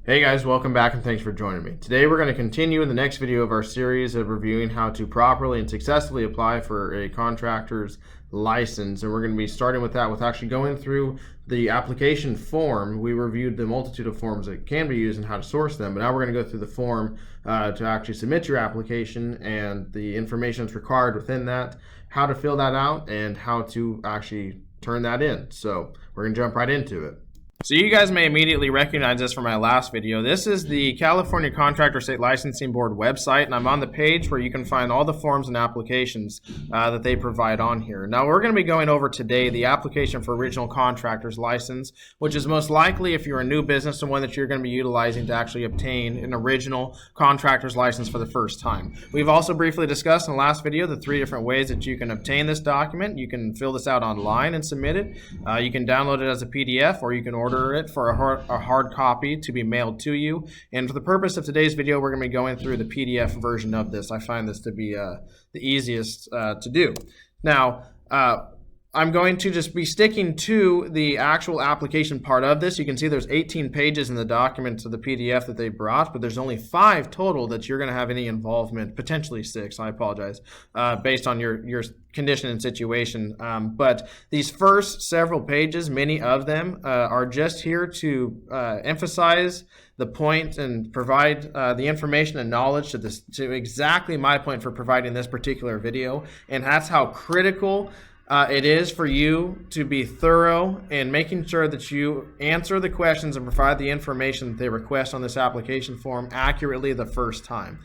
Hey guys, welcome back and thanks for joining me. Today we're going to continue in the next video of our series of reviewing how to properly and successfully apply for a contractor's license. And we're going to be starting with that with actually going through the application form. We reviewed the multitude of forms that can be used and how to source them, but now we're going to go through the form to actually submit your application and the information that's required within that, how to fill that out, and how to actually turn that in. So we're going to jump right into it. So you guys may immediately recognize this from my last video. This is the California Contractor State Licensing Board website, and I'm on the page where you can find all the forms and applications that they provide on here. Now we're going to be going over today the application for original contractor's license, which is most likely, if you're a new business, the one that you're going to be utilizing to actually obtain an original contractor's license for the first time. We've also briefly discussed in the last video the 3 different ways that you can obtain this document. You can fill this out online and submit it. You can download it as a PDF, or you can order it for a hard copy to be mailed to you. And for the purpose of today's video, we're going to be going through the PDF version of this. I find this to be the easiest to do. Now, I'm going to just be sticking to the actual application part of this. You can see there's 18 pages in the document of the PDF that they brought, but there's only 5 total that you're going to have any involvement, potentially 6, I apologize, based on your condition and situation. But these first several pages, many of them are just here to emphasize the point and provide the information and knowledge to exactly my point for providing this particular video. And that's how critical it is for you to be thorough in making sure that you answer the questions and provide the information that they request on this application form accurately the first time.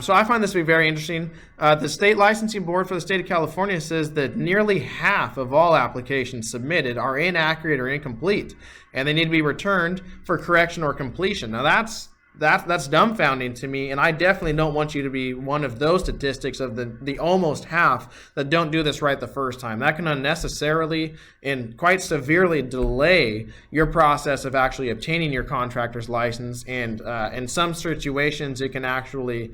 So I find this to be very interesting. The State Licensing Board for the state of California says that nearly half of all applications submitted are inaccurate or incomplete, and they need to be returned for correction or completion. Now that's dumbfounding to me, and I definitely don't want you to be one of those statistics of the almost half that don't do this right the first time. That can unnecessarily and quite severely delay your process of actually obtaining your contractor's license, and in some situations it can actually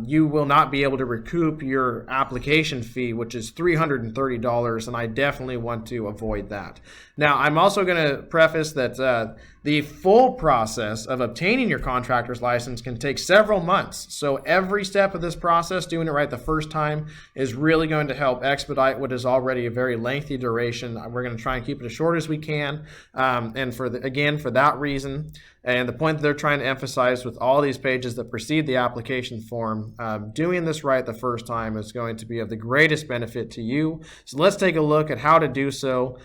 you will not be able to recoup your application fee, which is $330, and I definitely want to avoid that. Now, I'm also going to preface that the full process of obtaining your contractor's license can take several months. So every step of this process, doing it right the first time, is really going to help expedite what is already a very lengthy duration. We're going to try and keep it as short as we can. And for that reason, and the point that they're trying to emphasize with all these pages that precede the application form, doing this right the first time is going to be of the greatest benefit to you. So let's take a look at how to do so,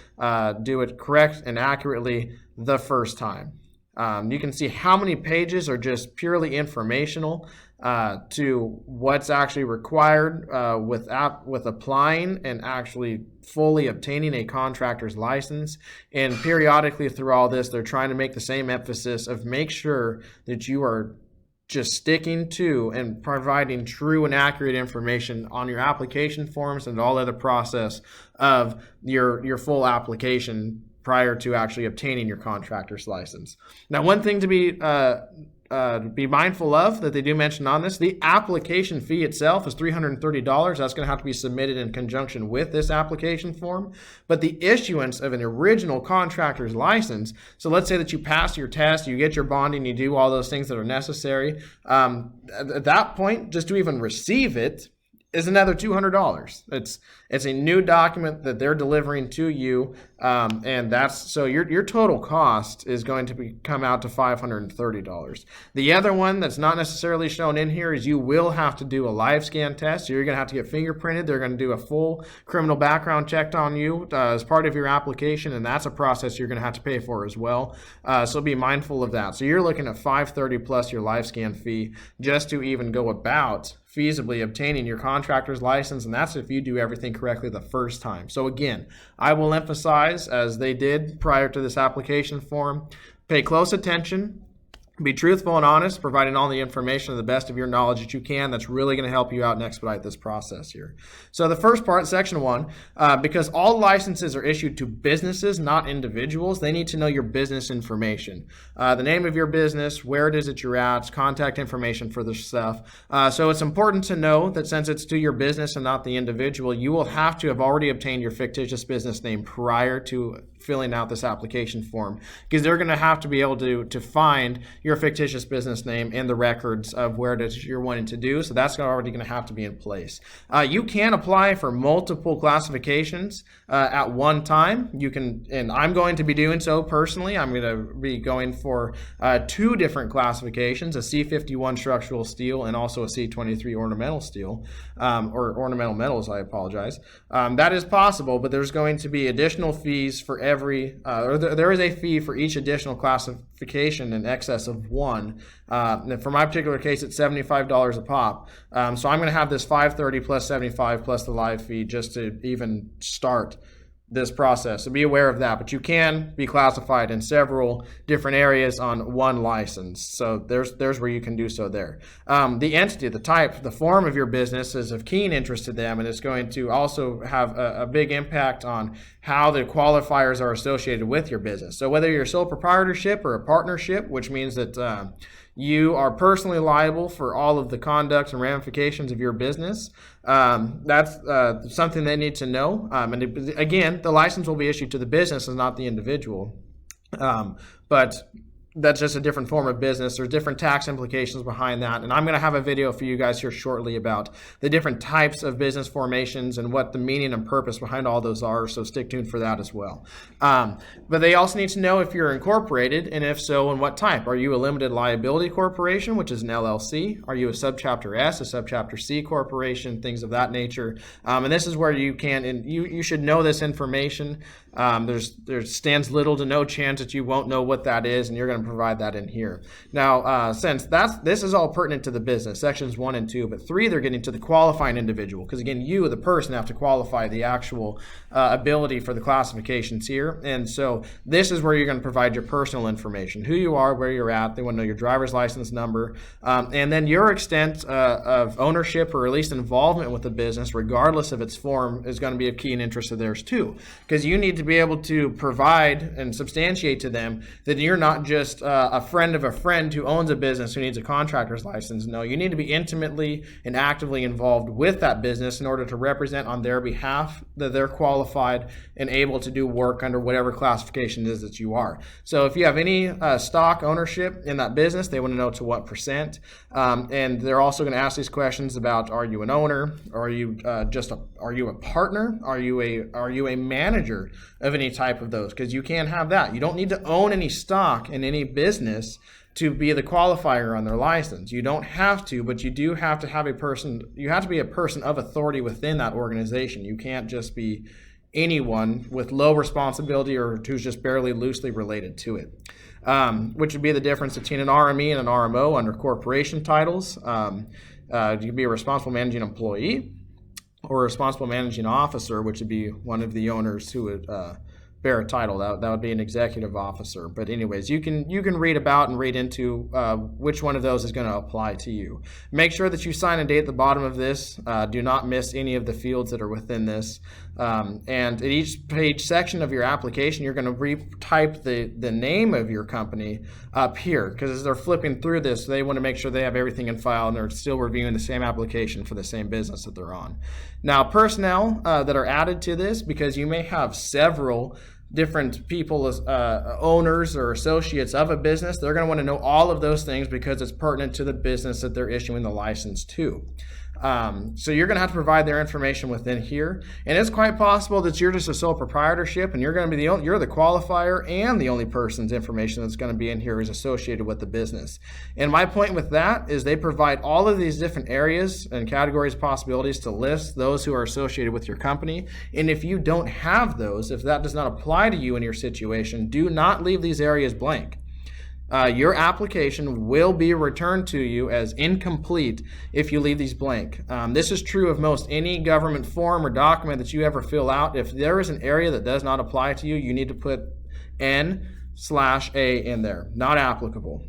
do it correct and accurately the first time. You can see how many pages are just purely informational to what's actually required with applying and actually fully obtaining a contractor's license. And periodically through all this, they're trying to make the same emphasis of make sure that you are just sticking to and providing true and accurate information on your application forms and all other process of your full application prior to actually obtaining your contractor's license. Now, one thing to be mindful of that they do mention on this, the application fee itself is $330. That's going to have to be submitted in conjunction with this application form. But the issuance of an original contractor's license, so let's say that you pass your test, you get your bonding, you do all those things that are necessary. At that point, just to even receive it is another $200. It's a new document that they're delivering to you, and that's so your total cost is going to come out to $530. The other one that's not necessarily shown in here is you will have to do a live scan test. So you're going to have to get fingerprinted. They're going to do a full criminal background check on you as part of your application, and that's a process you're going to have to pay for as well. So be mindful of that. So you're looking at $530 plus your live scan fee just to even go about feasibly obtaining your contractor's license, and that's if you do everything correctly the first time. So again, I will emphasize, as they did prior to this application form, pay close attention, be truthful and honest, providing all the information to the best of your knowledge that you can. That's really going to help you out and expedite this process here. So the first part, section 1, because all licenses are issued to businesses, not individuals, they need to know your business information. The name of your business, where it is that you're at, contact information for this stuff. So it's important to know that since it's to your business and not the individual, you will have to have already obtained your fictitious business name prior to filling out this application form, because they're going to have to be able to find your fictitious business name in the records of where it is you're wanting to do. So that's already going to have to be in place. You can apply for multiple classifications at one time. You can, and I'm going to be doing so personally. I'm going to be going for 2 different classifications, a C51 structural steel and also a C23 ornamental steel, or ornamental metals, I apologize. That is possible, but there's going to be additional fees for every, there is a fee for each additional classification in excess of 1. For my particular case, it's $75 a pop. So I'm going to have this $530 plus 75 plus the live fee just to even start this process. So be aware of that, but you can be classified in several different areas on one license. So there's where you can do so there. The entity, the type, the form of your business is of keen interest to them, and it's going to also have a big impact on how the qualifiers are associated with your business. So whether you're a sole proprietorship or a partnership, which means that you are personally liable for all of the conduct and ramifications of your business. That's something they need to know. And again, the license will be issued to the business and not the individual. But that's just a different form of business. There's different tax implications behind that. And I'm going to have a video for you guys here shortly about the different types of business formations and what the meaning and purpose behind all those are. So stick tuned for that as well. But they also need to know if you're incorporated, and if so, in what type. Are you a limited liability corporation, which is an LLC? Are you a subchapter S, a subchapter C corporation, things of that nature? And this is where you can, and you should know this information. There stands little to no chance that you won't know what that is, and you're going to provide that in here. Now, since this is all pertinent to the business, sections 1 and 2, but 3, they're getting to the qualifying individual, because again, you, the person, have to qualify the actual ability for the classifications here. And so this is where you're going to provide your personal information, who you are, where you're at. They want to know your driver's license number, and then your extent of ownership or at least involvement with the business, regardless of its form, is going to be of keen interest of theirs too, because you need to be able to provide and substantiate to them that you're not just a friend of a friend who owns a business who needs a contractor's license. No, you need to be intimately and actively involved with that business in order to represent on their behalf that they're qualified and able to do work under whatever classification it is that you are. So if you have any stock ownership in that business, they want to know to what percent. And they're also going to ask these questions about: are you an owner? Are you are you a partner? Are you a manager of any type of those? Because you can't have that. You don't need to own any stock in any business to be the qualifier on their license. You don't have to, but you do have to have a person. You have to be a person of authority within that organization. You can't just be anyone with low responsibility or who's just barely loosely related to it, which would be the difference between an RME and an RMO under corporation titles. You could be a responsible managing employee or a responsible managing officer, which would be one of the owners who would bear a title. That would be an executive officer. But anyways, you can read about and read into which one of those is going to apply to you. Make sure that you sign a date at the bottom of this. Do not miss any of the fields that are within this. And at each page section of your application, you're going to retype the name of your company up here, because as they're flipping through this, they want to make sure they have everything in file and they're still reviewing the same application for the same business that they're on. Now, personnel that are added to this, because you may have several different people as owners or associates of a business, they're going to want to know all of those things because it's pertinent to the business that they're issuing the license to. So you're going to have to provide their information within here, and it's quite possible that you're just a sole proprietorship and you're going to be you're the qualifier, and the only person's information that's going to be in here is associated with the business. And my point with that is they provide all of these different areas and categories, possibilities to list those who are associated with your company. And if you don't have those, if that does not apply to you in your situation, do not leave these areas blank. Your application will be returned to you as incomplete if you leave these blank. This is true of most any government form or document that you ever fill out. If there is an area that does not apply to you, you need to put N/A in there, not applicable.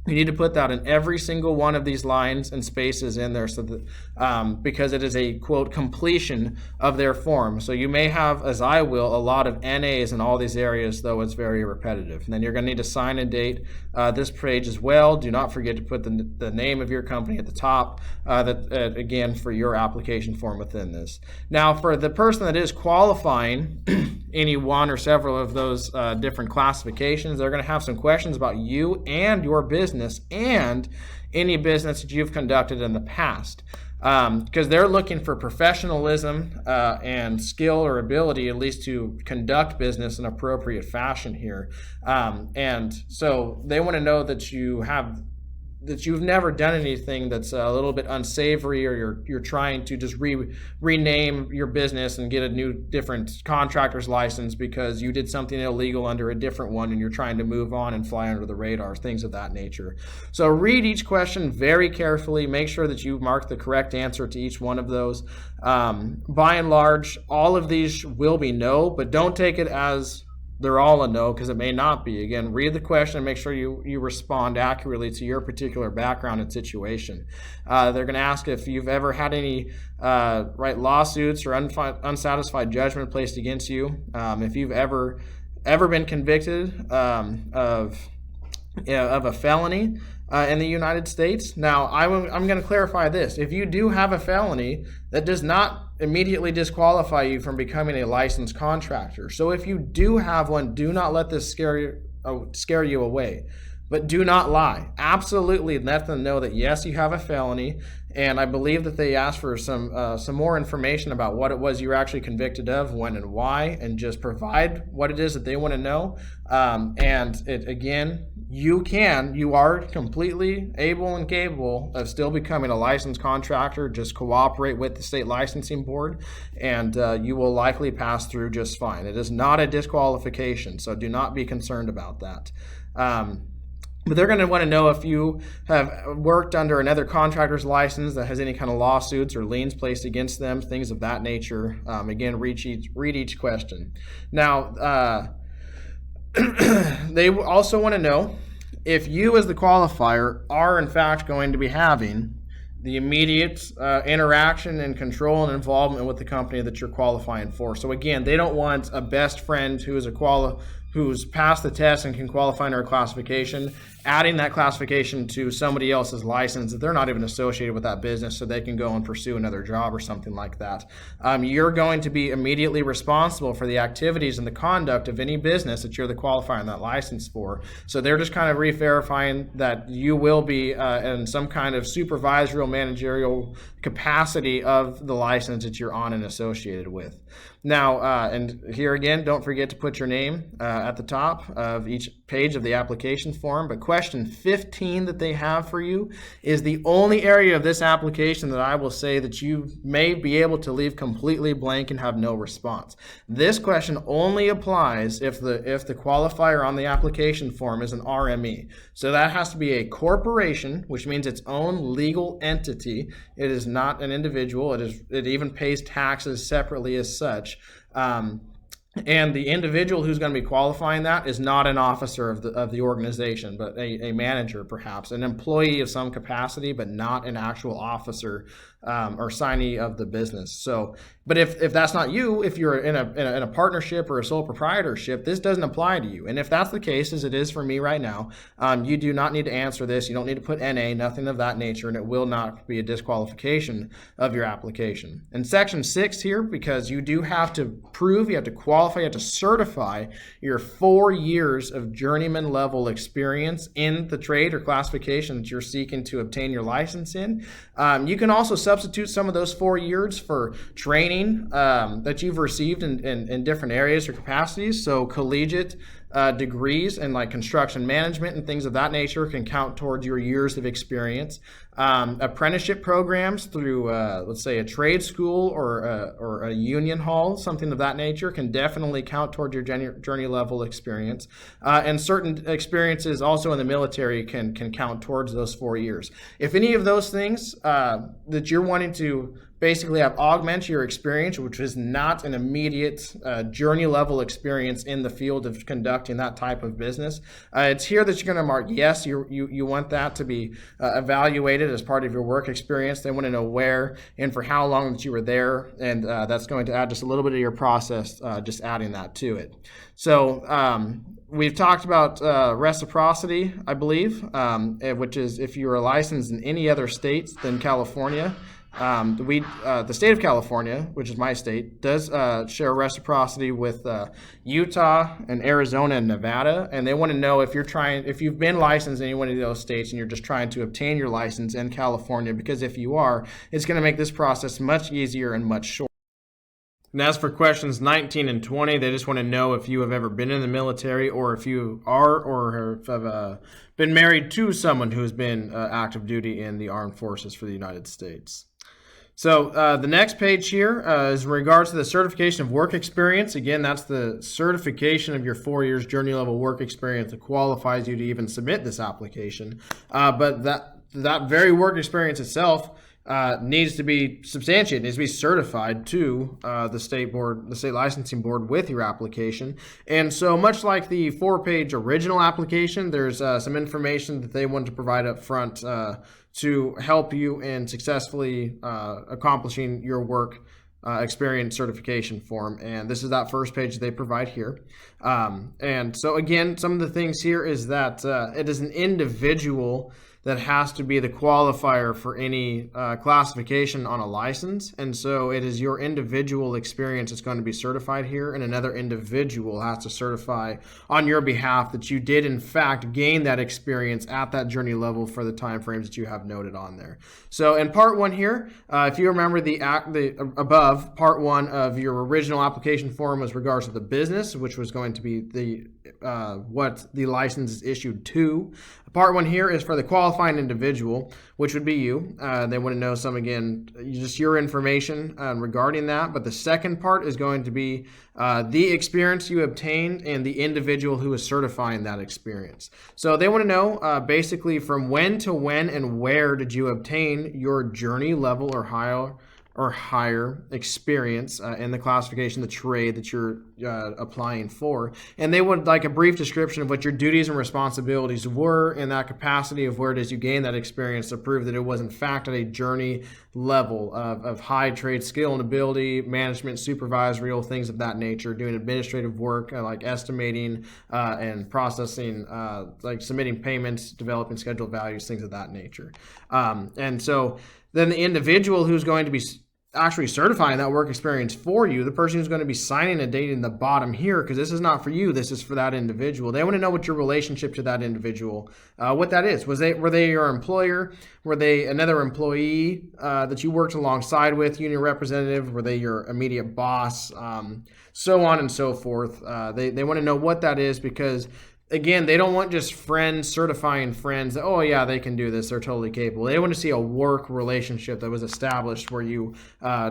You need to put that in every single one of these lines and spaces in there, so that because it is a quote completion of their form. So you may have, as I will, a lot of NAs in all these areas, though it's very repetitive. And then you're going to need to sign and date this page as well. Do not forget to put the name of your company at the top, again, for your application form within this. Now, for the person that is qualifying any one or several of those different classifications, they're going to have some questions about you and your business and any business that you've conducted in the past, because they're looking for professionalism and skill or ability, at least, to conduct business in appropriate fashion here, and so they want to know that you've never done anything that's a little bit unsavory, or you're trying to just rename your business and get a new different contractor's license because you did something illegal under a different one and you're trying to move on and fly under the radar, things of that nature. So read each question very carefully. Make sure that you mark the correct answer to each one of those. By and large, all of these will be no, but don't take it as they're all a no, because it may not be. Again, read the question and make sure you respond accurately to your particular background and situation. They're going to ask if you've ever had any lawsuits or unsatisfied judgment placed against you. If you've ever been convicted of a felony in the United States. Now, I'm going to clarify this. If you do have a felony, that does not immediately disqualify you from becoming a licensed contractor. So if you do have one, do not let this scare you away. But do not lie. Absolutely let them know that, yes, you have a felony, and I believe that they asked for some more information about what it was you were actually convicted of, when and why, and just provide what it is that they want to know. You are completely able and capable of still becoming a licensed contractor. Just cooperate with the state licensing board, and you will likely pass through just fine. It is not a disqualification, so do not be concerned about that. But they're going to want to know if you have worked under another contractor's license that has any kind of lawsuits or liens placed against them, things of that nature. Again, read each question. Now, they also want to know if you, as the qualifier, are in fact going to be having the immediate interaction and control and involvement with the company that you're qualifying for. So again, they don't want a best friend who is who's passed the test and can qualify under a classification, adding that classification to somebody else's license that they're not even associated with that business, so they can go and pursue another job or something like that. You're going to be immediately responsible for the activities and the conduct of any business that you're the qualifier on that license for. So they're just kind of re-verifying that you will be in some kind of supervisory managerial capacity of the license that you're on and associated with. Now, and here again, don't forget to put your name at the top of each page of the application form. But question 15 that they have for you is the only area of this application that I will say that you may be able to leave completely blank and have no response. This question only applies if the qualifier on the application form is an RME. So that has to be a corporation, which means its own legal entity. It is not an individual. It even pays taxes separately as such. And the individual who's going to be qualifying that is not an officer of the organization, but a manager, perhaps an employee of some capacity, but not an actual officer or signee of the business. So, but if that's not you, if you're in a partnership or a sole proprietorship, this doesn't apply to you. And if that's the case, as it is for me right now, you do not need to answer this. You don't need to put NA, nothing of that nature, and it will not be a disqualification of your application. In section 6 here, because you do have to prove, you have to qualify, you have to certify your 4 years of journeyman level experience in the trade or classification that you're seeking to obtain your license in. You can also substitute some of those 4 years for training that you've received in different areas or capacities. So collegiate degrees in like construction management and things of that nature can count towards your years of experience. Apprenticeship programs through, let's say, a trade school or a union hall, something of that nature, can definitely count towards your journey level experience. And certain experiences also in the military can count towards those 4 years. If any of those things that you're wanting to basically have augmented your experience, which is not an immediate journey level experience in the field of conducting that type of business. It's here that you're going to mark yes, you want that to be evaluated as part of your work experience. They want to know where and for how long that you were there, and that's going to add just a little bit of your process, just adding that to it. So we've talked about reciprocity, I believe, which is if you are licensed in any other states than California. The state of California, which is my state, does share reciprocity with Utah and Arizona and Nevada, and they want to know if you've been licensed in any one of those states and you're just trying to obtain your license in California, because if you are, it's going to make this process much easier and much shorter. And as for questions 19 and 20, they just want to know if you have ever been in the military, or if you are or have been married to someone who has been active duty in the armed forces for the United States. So the next page here is in regards to the certification of work experience. Again, that's the certification of your 4 years journey level work experience that qualifies you to even submit this application. But that very work experience itself needs to be substantiated, needs to be certified to the state licensing board with your application. And so much like the 4-page original application, there's some information that they want to provide up front to help you in successfully accomplishing your work experience certification form. And this is that first page that they provide here. And so again, some of the things here is that it is an individual that has to be the qualifier for any classification on a license. And so it is your individual experience that's going to be certified here, and another individual has to certify on your behalf that you did in fact gain that experience at that journey level for the time frames that you have noted on there. So in part 1 here, if you remember the above, part 1 of your original application form was regards to the business, which was going to be the what the license is issued to. Part 1 here is for the qualifying individual, which would be you. They want to know just your information regarding that. But the second part is going to be the experience you obtained and the individual who is certifying that experience. So they want to know basically from when to when and where did you obtain your journey level or higher experience in the classification, the trade that you're applying for. And they would like a brief description of what your duties and responsibilities were in that capacity of where it is you gained that experience to prove that it was in fact at a journey level of high trade skill and ability, management, supervisorial, things of that nature, doing administrative work like estimating and processing, like submitting payments, developing scheduled values, things of that nature. And so then the individual who's going to be actually certifying that work experience for you, the person who's going to be signing a date in the bottom here, because this is not for you, this is for that individual. They want to know what your relationship to that individual, what that is. Were they your employer? Were they another employee that you worked alongside with, union representative? Were they your immediate boss? So on and so forth. They want to know what that is, because again, they don't want just friends certifying friends that, oh yeah, they can do this, they're totally capable. They want to see a work relationship that was established where you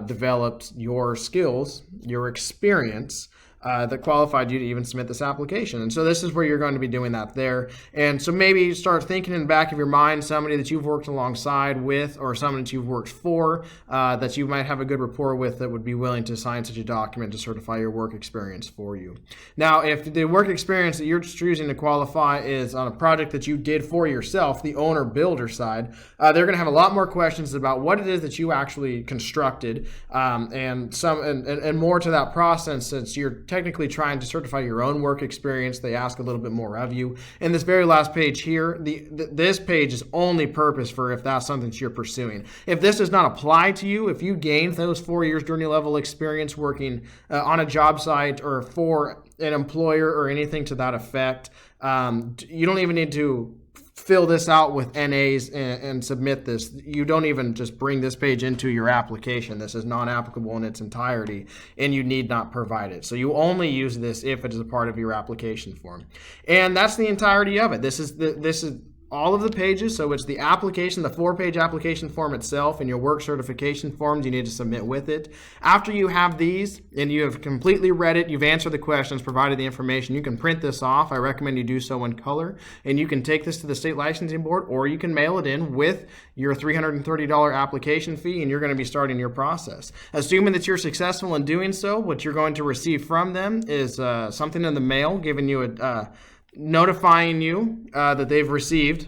developed your skills, your experience, that qualified you to even submit this application. And so this is where you're going to be doing that there. And so maybe start thinking in the back of your mind somebody that you've worked alongside with, or someone that you've worked for, that you might have a good rapport with, that would be willing to sign such a document to certify your work experience for you. Now, if the work experience that you're choosing to qualify is on a project that you did for yourself, the owner builder side, they're going to have a lot more questions about what it is that you actually constructed, and more to that process, since you're technically trying to certify your own work experience. They ask a little bit more of you. And this very last page here, this page is only purpose for if that's something that you're pursuing. If this does not apply to you, if you gained those 4 years journey level experience working on a job site or for an employer or anything to that effect, you don't even need to fill this out with NAs and submit this. You don't even just bring this page into your application. This is non-applicable in its entirety, and you need not provide it. So you only use this if it is a part of your application form. And that's the entirety of it. This is all of the pages. So it's the application, the 4-page application form itself, and your work certification forms you need to submit with it. After you have these and you have completely read it, you've answered the questions, provided the information, you can print this off. I recommend you do so in color, and you can take this to the state licensing board, or you can mail it in with your $330 application fee, and you're going to be starting your process. Assuming that you're successful in doing so, what you're going to receive from them is something in the mail giving you a notifying you that they've received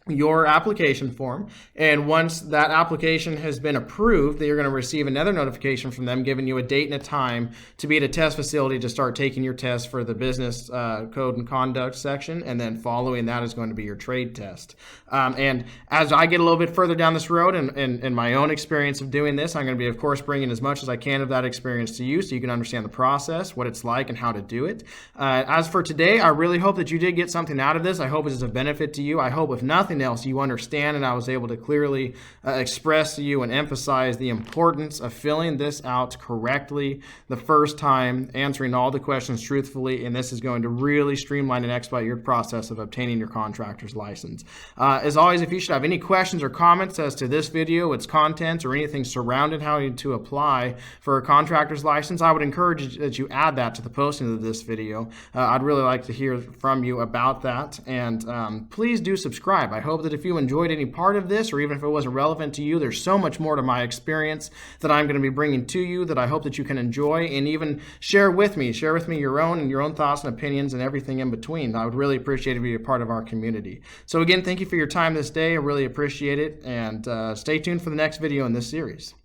your application form, and once that application has been approved, you're going to receive another notification from them giving you a date and a time to be at a test facility to start taking your test for the business code and conduct section, and then following that is going to be your trade test. And as I get a little bit further down this road and in my own experience of doing this, I'm going to be, of course, bringing as much as I can of that experience to you so you can understand the process, what it's like, and how to do it. As for today, I really hope that you did get something out of this. I hope it is a benefit to you. I hope, if nothing else, you understand, and I was able to clearly express to you and emphasize the importance of filling this out correctly the first time, answering all the questions truthfully, and this is going to really streamline and expedite your process of obtaining your contractor's license. As always, if you should have any questions or comments as to this video, its contents, or anything surrounding how to apply for a contractor's license, I would encourage that you add that to the posting of this video. I'd really like to hear from you about that, and please do subscribe. I hope that if you enjoyed any part of this, or even if it wasn't relevant to you, there's so much more to my experience that I'm going to be bringing to you that I hope that you can enjoy, and even share with me your own thoughts and opinions and everything in between. I would really appreciate if you be a part of our community. So again, thank you for your time this day. I really appreciate it, and stay tuned for the next video in this series.